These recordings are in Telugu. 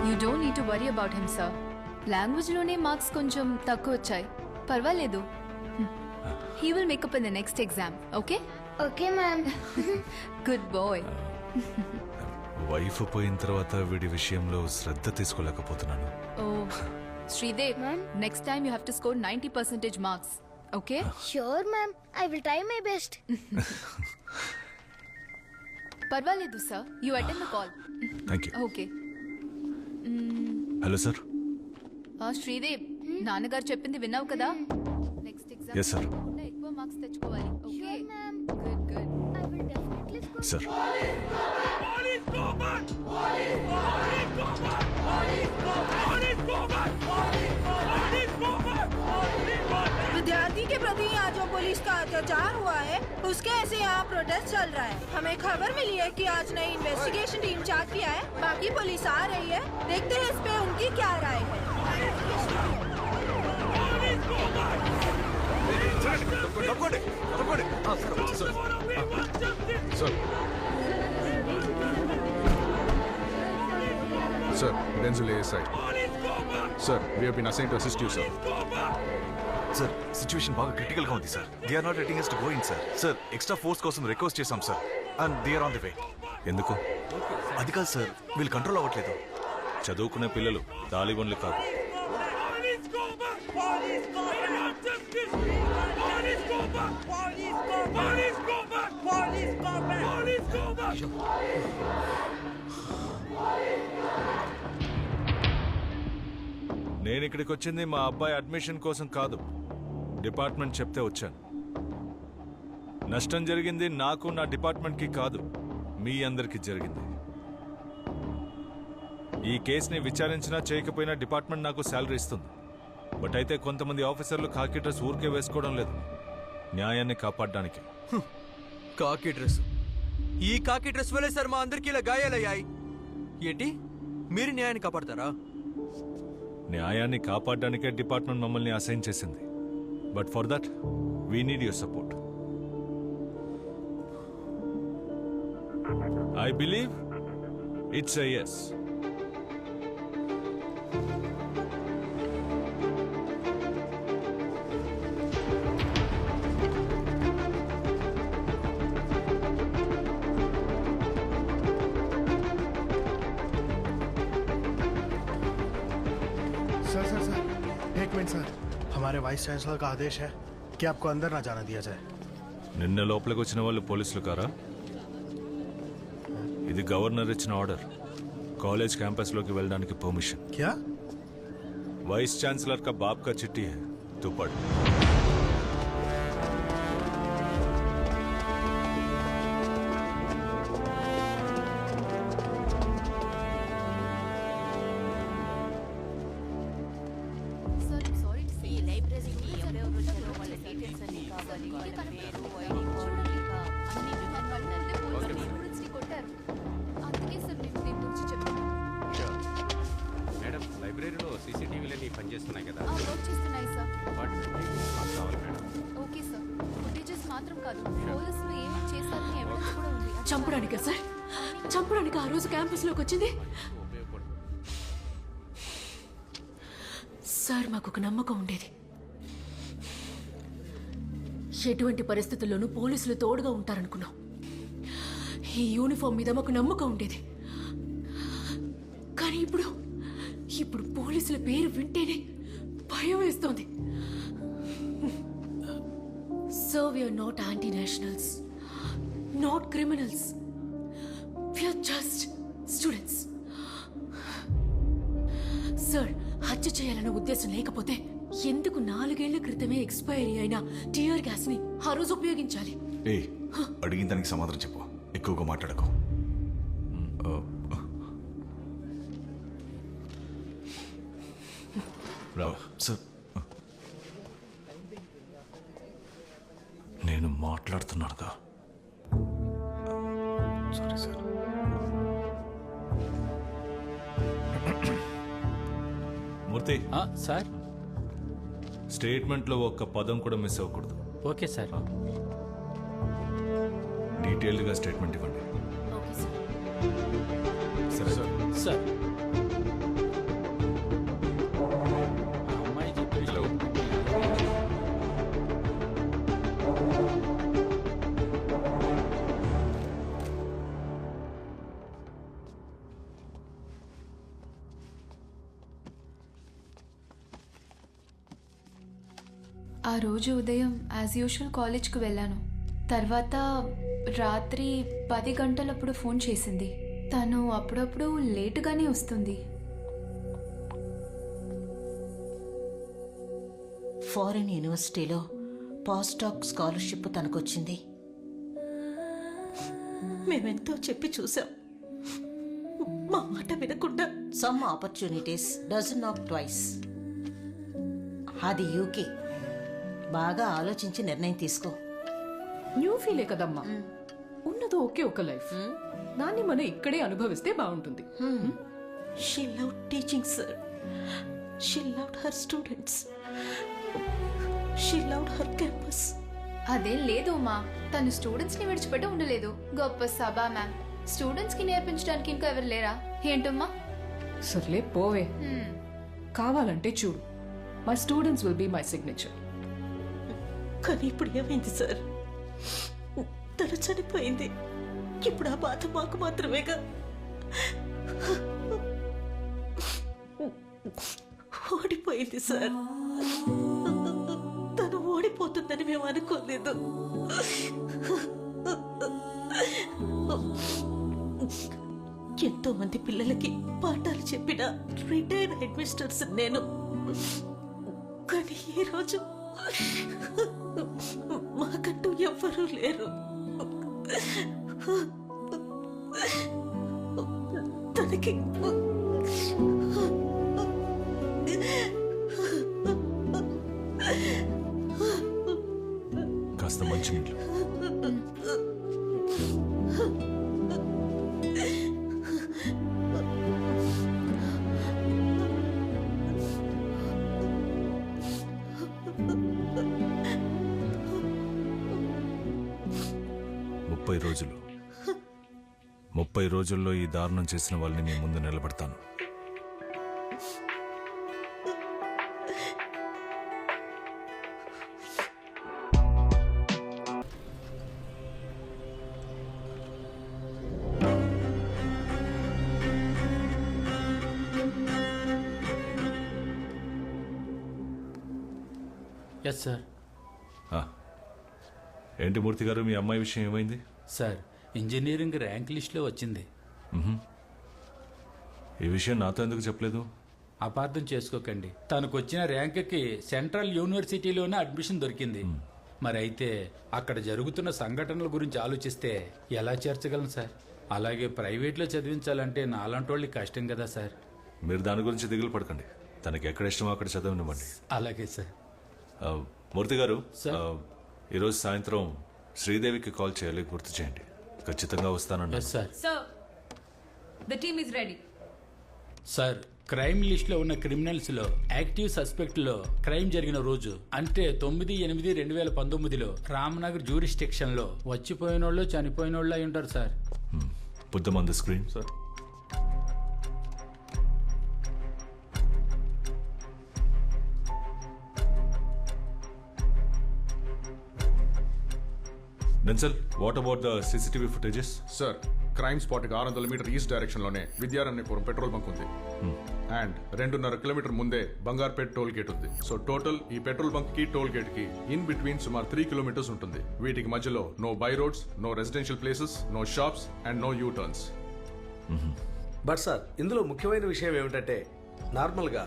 You don't need to worry about him, sir. Language లోనే మార్క్స్ కొంచెం తక్కువ వచ్చాయి. పర్వాలేదు. He will make up in the next exam, okay? Okay, ma'am. Good boy. Wife పోయిన తర్వాత వీడి విషయంలో శ్రద్ధ తీసుకోలేకపోతున్నాను. Oh, Sridev, next time you have to score 90% marks, okay? Sure, ma'am. I will try my best. పర్వాలేదు, sir. You attend the call. Thank you. Okay. Hello sir. Sridev, నాన్నగారు చెప్పింది విన్నావు కదా? Next exam Yes, sir. ఎక్కువ మార్క్స్ తెచ్చుకోవాలి. Okay? Sure, ma'am. Good good. I will definitely score. Sir विद्यार्थी के प्रति यहाँ जो पुलिस का अत्याचार हुआ है उसके ऐसे यहाँ प्रोटेस्ट चल रहा है। हमें खबर मिली है कि आज नई इन्वेस्टिगेशन टीम चार्ज किया है। बाकी पुलिस आ रही है, देखते हैं इस पे उनकी क्या राय है। Sir, Denzil ASI. Sir, we have been assigned to assist you, sir. Sir situation బాగా క్రిటికల్ గా ఉంది sir. They are not letting us to go in sir. Sir extra force కోసం రిక్వెస్ట్ చేశాం sir. And they are on the way. ఎందుకు? అది కాదు సార్, వీళ్ళు కంట్రోల్ అవ్వట్లేదు. చదువుకునే పిల్లలు తాలిబన్లు కాదు. నేను ఇక్కడికి వచ్చింది మా అబ్బాయి అడ్మిషన్ కోసం కాదు. డిపార్ట్మెంట్ చెప్తే వచ్చాను. నష్టం జరిగింది నాకు, నా డిపార్ట్మెంట్కి కాదు, మీ అందరికి జరిగింది. ఈ కేసుని విచారించినా చేయకపోయినా డిపార్ట్మెంట్ నాకు శాలరీ ఇస్తుంది. బట్ అయితే కొంతమంది ఆఫీసర్లు కాకి డ్రెస్ ఊరికే వేసుకోవడం లేదు, న్యాయాన్ని కాపాడడానికి. కాకి డ్రెస్, ఈ కాకి డ్రెస్ వల్లే సార్ మా అందరికి ఇలా గాయాలయ్యాయి. ఏంటి మీరు న్యాయాన్ని కాపాడతారా? న్యాయాన్ని కాపాడడానికే డిపార్ట్మెంట్ మమ్మల్ని అసైన్ చేసింది. But for that we need your support. I believe it's a yes. Sir sir sir एक मिनट सर, हमारे वाइस चांसलर का आदेश है कि आपको अंदर ना जाना दिया जाए. నిన్న లోపలికి వచ్చిన వాళ్ళు పోలీసులు కారా? ఇది గవర్నర్ ఇచ్చిన ఆర్డర్. కాలేజ్ క్యాంపస్లోకి వెళ్ళడానికి పర్మిషన్. क्या? वाइस चांसलर का बाप का चिट्ठी है, तो पढ़. మేడం, లైబ్రరీలో సీసీటీవీలన్నీ పనిచేస్తున్నాయి కదా? చేస్తున్నాయి సార్. వాటి మాకు కావాలి మేడం. Okay sir. ఫుటేజెస్ మాత్రం కాదు, పోలీసులు ఏమేమి చేశారని ఎవిడెన్స్ కూడా ఉంది. చంపడానికా సార్? చంపడానికి ఆ రోజు క్యాంపస్లోకి వచ్చింది సార్. మాకు ఒక నమ్మకం ఉండేది, ఎటువంటి పరిస్థితుల్లోనూ పోలీసులు తోడుగా ఉంటారనుకున్నాం. ఈ యూనిఫామ్ మీద మాకు నమ్మకం ఉండేది. కానీ ఇప్పుడు పోలీసుల పేరు వింటేనే భయం వేస్తోంది. So we are not anti nationals, not criminals, we are just students. Sir, హత్య చేయాలన్న ఉద్దేశం లేకపోతే ఎందుకు 4 ఏళ్ల క్రితమే ఎక్స్పైరీ అయిన టియర్ గ్యాస్ ని ఆ రోజు ఉపయోగించాలి? అడిగిన దానికి సమాధానం చెప్పు, ఎక్కువగా మాట్లాడకు. సార్, నేను మాట్లాడుతున్నానుగా. Sorry sir. మూర్తి సార్, స్టేట్మెంట్లో ఒక్క పదం కూడా మిస్ అవ్వకూడదు. Okay sir. డీటెయిల్డ్గా స్టేట్మెంట్ ఇవ్వండి. Okay sir. సరే సార్. సార్ ఆ రోజు ఉదయం యాజ్ యూజువల్ కాలేజ్కి వెళ్ళాను. తర్వాత రాత్రి 10 గంటలప్పుడు ఫోన్ చేసింది. తను అప్పుడప్పుడు లేటుగానే వస్తుంది. ఫారిన్ యూనివర్సిటీలో పోస్ట్ డాక్ స్కాలర్షిప్ తనకొచ్చింది. మేమెంతో చెప్పి చూసాం, మా మాట వినకుండా. Some opportunities doesn't knock twice. అది యూకే. బాగా ఆలోచించి నిర్ణయం తీసుకో. న్యూ ఫీలే కదమ్మా, ఉన్నదో ఒకే ఒక లైఫ్, దాన్ని మనం ఇక్కడే అనుభవిస్తే బాగుంటుంది. She love teaching sir. She love her students. She love her campus. అదేం లేదు మా, తను స్టూడెంట్స్ని విడిచిపెట్టి ఉండలేదు. గొప్ప సభ మ్యామ్. స్టూడెంట్స్కి నేర్పించడానికి ఇంకా ఎవరు లేరా ఏంటమ్మా? సర్లే పోవే. కావాలంటే చూడు, my students will be my signature. కానీ ఇప్పుడు ఏమైంది సార్? తను చనిపోయింది. ఇప్పుడు ఆ బాధ మాకు మాత్రమేగా. ఓడిపోయింది సార్. తను ఓడిపోతుందని మేము అనుకోలేదు. ఎంతో మంది పిల్లలకి పాఠాలు చెప్పిన రిటైర్డ్ హెడ్ మిస్టర్స్ నేను. కానీ ఈరోజు మాకంటూ ఎవ్వరూ లేరు. తనకి కాస్త మంచినీళ్ళు. రోజులు 30 రోజుల్లో ఈ దారుణం చేసిన వాళ్ళని మీ ముందు నిలబెడతాను. Yes sir. ఏంటి మూర్తి గారు, మీ అమ్మాయి విషయం ఏమైంది? సార్, ఇంజనీరింగ్ ర్యాంక్ లిస్ట్లో వచ్చింది. ఈ విషయం నాతో ఎందుకు చెప్పలేదు? అపార్థం చేసుకోకండి, తనకు వచ్చిన ర్యాంక్కి సెంట్రల్ యూనివర్సిటీలోనే అడ్మిషన్ దొరికింది. మరి అయితే అక్కడ జరుగుతున్న సంఘటనల గురించి ఆలోచిస్తే ఎలా చేర్చగలను సార్? అలాగే ప్రైవేట్లో చదివించాలంటే నాలాంటి వాళ్ళకి కష్టం కదా సార్. మీరు దాని గురించి దిగులు పడకండి, తనకి ఎక్కడ ఇష్టమో అక్కడ చదవనివ్వండి. అలాగే సార్. మూర్తి గారు, ఈరోజు సాయంత్రం శ్రీదేవికి కాల్ చేయాలి, గుర్తు చేయండి. ఖచ్చితంగా వస్తానన్నా. Sir. The team is ready. Sir, crime list లో ఉన్న క్రిమినల్స్ లో యాక్టివ్ సస్పెక్ట్ లో క్రైమ్ జరిగిన రోజు అంటే 9/8/2019లో రామ్నగర్ జ్యూరిస్టిక్షన్ లో వచ్చిపోయిన వాళ్ళు చనిపోయిన వాళ్ళు అయి ఉంటారు sir. Put them on the screen. Sir. Denzel, what about the CCTV footages? Sir, crime spot కి 600 మీటర్ ఈస్ట్ డైరెక్షన్ లోనే విద్యారణ్యపురం పెట్రోల్ బంక్ ఉంది. అండ్ 2.5 కిలోమీటర్ ముందే బంగార్పేట్ టోల్ గేట్ ఉంది. సో టోటల్ ఈ పెట్రోల్ బంక్ కి టోల్ గేట్ కి ఇన్ బిట్వీన్ సుమారు 3 కిలోమీటర్స్ ఉంటుంది. వీటికి మధ్యలో no by roads, no residential places, no shops and no U turns. But sir, ఇందులో ముఖ్యమైన విషయం ఏమిటంటే నార్మల్గా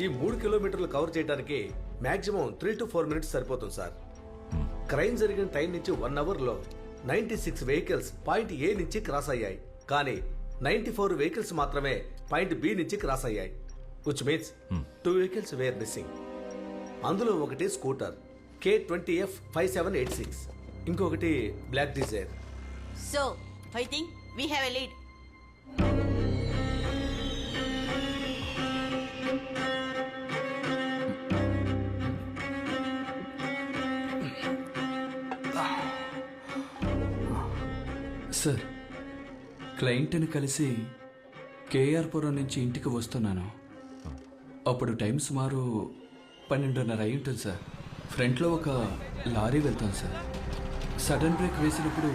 ఈ 3 కిలోమీటర్లు కవర్ చేయడానికి మాక్సిమం 3 to 4 minutes సరిపోతుంది సార్. క్రైమ్ జరిగిన టైం నుంచి 1 అవర్లో 96 వెహికల్స్ పాయింట్ ఏ నుంచి క్రాస్ అయ్యాయి. కానీ 94 వెహికల్స్ మాత్రమే పాయింట్ బి నుంచి క్రాస్ అయ్యాయి. Which means 2 vehicles were missing. అందులో ఒకటి స్కూటర్ K20F 5786, ఇంకొకటి black Dzire. So I think we have a lead. Sir, క్లయింట్ని కలిసి కేఆర్పురం నుంచి ఇంటికి వస్తున్నాను. అప్పుడు టైం సుమారు 12:30 అయి ఉంటుంది సార్. ఫ్రంట్లో ఒక లారీ వెళ్తాను సార్. సడన్ బ్రేక్ వేసినప్పుడు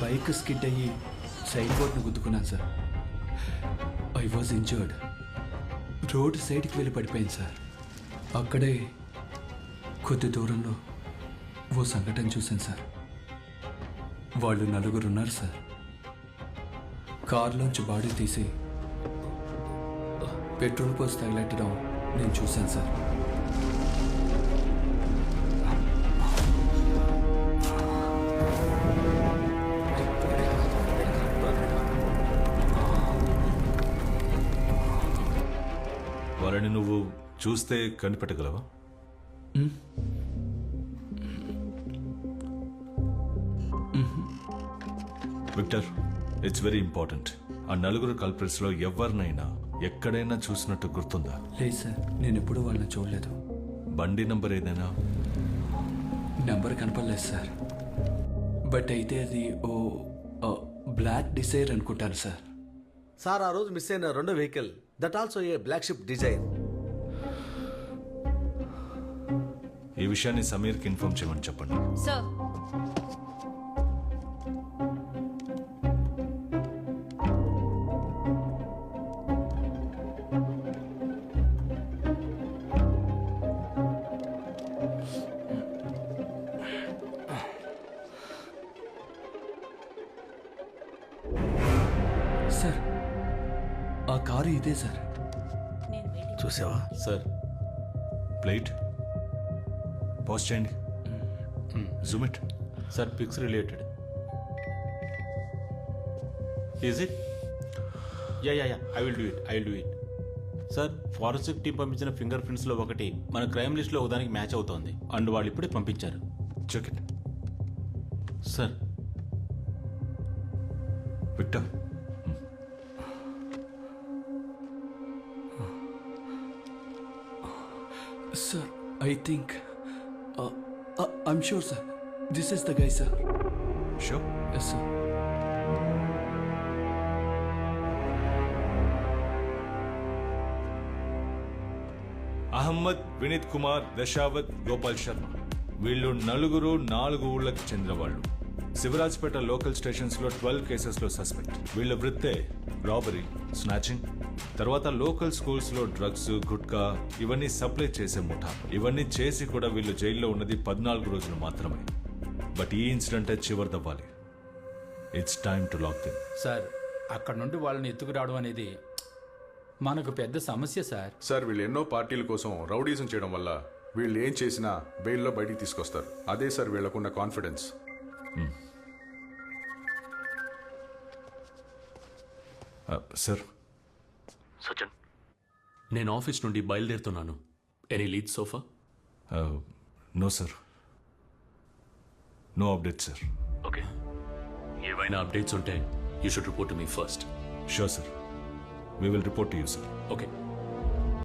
బైక్ స్కిడ్ అయ్యి సైడ్ బోర్డ్ని గుద్దుకున్నాను sir. I was injured. Road సైడ్కి వెళ్ళి పడిపోయింది సార్. అక్కడే కొద్ది దూరంలో ఓ సంఘటన చూశాను సార్. వాళ్ళు 4 ఉన్నారు సార్. కారులోంచి బాడీ తీసి పెట్రోల్ పోసి తగిలెట్టడం నేను చూశాను సార్. వాళ్ళని నువ్వు చూస్తే కనిపెట్టగలవా? Victor, it's very important. ఆ 4 కల్ప్రిట్స్లో ఎవరినైనా ఎక్కడైనా చూసినట్టు గుర్తుందా? లేదు సార్, నేను ఎప్పుడూ వాళ్ళని చూడలేదు. బండి నంబర్ ఏదైనా? నెంబర్ కనపడలేదు సార్. బట్ అయితే అది ఓ బ్లాక్ డిసైర్ అనుకుంటాను సార్. సార్, ఆ రోజు మిస్ అయిన రెండో vehicle that also a black ship Dzire. ఈ విషయాన్ని సమీర్కి ఇన్ఫార్మ్ చేయమని చెప్పండి. సార్ సార్, ఆ కారు ఇదే సార్. చూసావా? సార్, ప్లేట్ పాజ్ చేయండి. Zoom it. Sir, pics related. Is it? Yeah I will do it. Sir, forensic team పంపించిన ఫింగర్ ప్రింట్స్లో ఒకటి మన క్రైమ్ లిస్ట్లో ఒకదానికి మ్యాచ్ అవుతోంది. అండ్ వాళ్ళు ఇప్పుడే పంపించారు. Check it. Sir, Victor, sir, I think I'm sure sir, this is the guy sir. Sure? Yes sir. Ahmed, Vineeth Kumar, Dasavath, Gopal Sharma. వీళ్ళు 4 ఊళ్ళకి చెందిన వాళ్ళు. శివరాజ్పేట లోకల్ స్టేషన్స్లో 12 కేసెస్లో సస్పెక్ట్. వీళ్ళ వృత్తే రాబరీ, స్నాచింగ్. తర్వాత లోకల్ స్కూల్స్లో డ్రగ్స్, గుట్కా ఇవన్నీ సప్లై చేసే ముఠా. ఇవన్నీ చేసి కూడా వీళ్ళు జైల్లో ఉన్నది 14 రోజులు మాత్రమే. బట్ ఈ ఇన్సిడెంటే చివరిదవ్వాలి. It's time to lock them. Sir, అక్కడ నుండి వాళ్ళని ఎత్తుకురావడం అనేది మనకు పెద్ద సమస్య సార్. సార్, వీళ్ళు ఎన్నో పార్టీల కోసం రౌడీజం చేయడం వల్ల వీళ్ళు ఏం చేసినా బెయిల్లో బయటికి తీసుకొస్తారు. అదే సార్ వీళ్ళకున్న కాన్ఫిడెన్స్. సార్, సచిన్, నేను ఆఫీస్ నుండి బయలుదేరుతున్నాను. Any lead so far? No sir, no update sir. Okay, ఏవైనా అప్డేట్స్ ఉంటే you should report to me first. Sure sir, we will report to you sir. Okay.